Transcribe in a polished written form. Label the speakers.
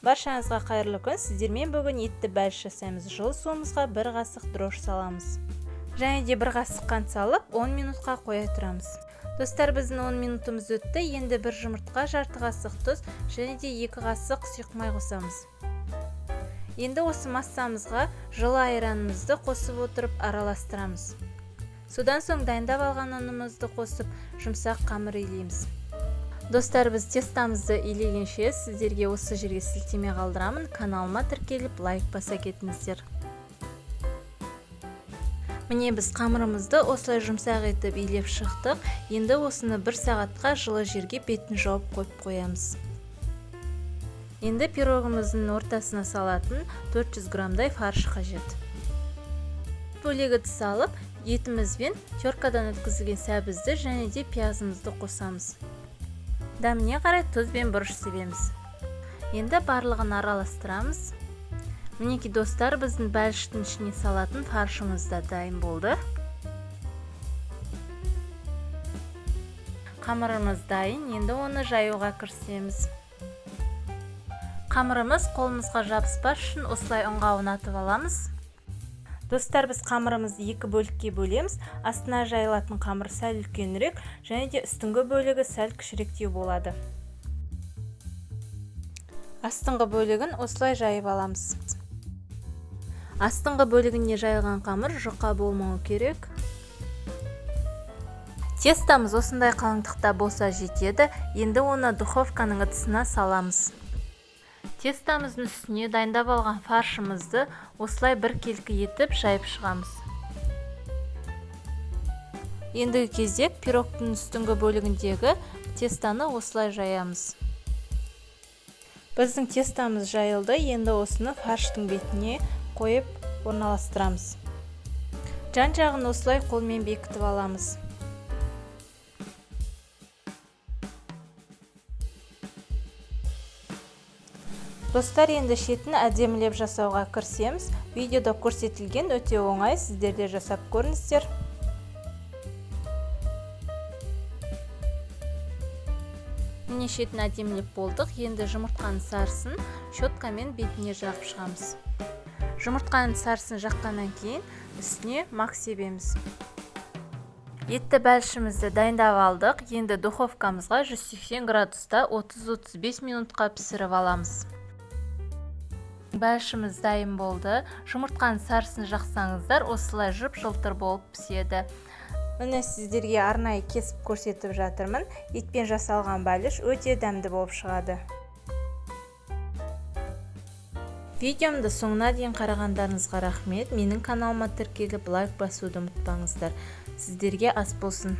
Speaker 1: Баршаңызға қайырлы күн. Сіздермен бүгін етті бәліш жасаймыз. Жылы суымызға 1 қасық дрожж саламыз. Және де 1 қасық қант салып 10 минутқа қоя тұрамыз. Достар, біздің 10 минутымыз өтті. Енді 1 жұмыртқа, жарты қасық тұз және де 2 қасық сұйық май қосамыз. Енді осы массамызға жылы айранымызды қосып отырып араластырамыз. Содан соң дайындап алған ұнымызды қосып жұмсақ қамыр илейміз. Достар, біз тестамызды илегенше сіздерге осы жерге сілтеме қалдырамын. Каналыма тіркеліп лайк баса кетіңіздер. Міне, біз қамырымызды осылай жұмсақ етіп илеп шықтық. Енді осыны 1 сағатқа жылы жерге бетін жауып қойып қоямыз. Енді пирогымыздың ортасына салатын 400 граммдай фарш қажет. Бөлегі салып, етімізбен теркадан өткізілген сәбізді және де пиязымызды қосамыз. Дәміне қарай тұз бен бұрыш себеміз. Енді барлығын араластырамыз. Мінекей достар, біздің бәліштің ішіне салатын фаршымыз да дайын болды. Қамырымыз дайын, енді оны жаюға кірісеміз. Қамырымыз қолымызға жабыспас үшін осылай ұнға ұнатып аламыз. Достар, біз қамырымызды 2 бөлікке бөлеміз. Астына жайылатын қамыр сәл үлкенірек, және де үстіңгі бөлігі сәл кішіректеу болады. Астыңғы бөлігін осылай жайып аламыз. Астыңғы бөлігіне жайылған қамыр жұқа болмауы керек. Тестамыз осындай қалыңдықта болса жетеді. Енді оны духовканың ыдысына саламыз. Тестамыздың үстіне дайындап алған фаршымызды осылай біркелкі етіп жайып шығамыз. Ендігі кезде пирогтың үстіңгі бөлігіндегі тестаны осылай жаямыз. Біздің тестамыз жайылды. Енді осыны фарштың бетіне қойып орналастырамыз. Жан-жағын осылай қолмен бекітіп аламыз. Достар, енді шетін әдемілеп жасауға кірісеміз. Видеода көрсетілген өте оңай, сіздер де жасап көріңіздер. Міне, шетін әдемілеп болдық. Енді жұмыртқаның сарысын щеткамен бетіне жағып шығамыз. Жұмыртқаның сарысын жаққаннан кейін үстіне мак себеміз. Етті бәлішімізді дайындап алдық. Енді духовкамызға 180 градуста 30-35 минутқа пісіріп аламыз. Бәлішіміз дайын болды. Жұмыртқаның сарысын жақсаңыздар, осылай жып-жылтыр болып піседі. Міне, сіздерге арнайы кесіп көрсетіп жатырмын. Етпен жасалған бәліш өте дәмді болып шығады. Видеомды соңына дейін қарағандарыңызға рахмет. Менің каналыма тіркеліп лайк басуды ұмытпаңыздар. Сіздерге ас болсын.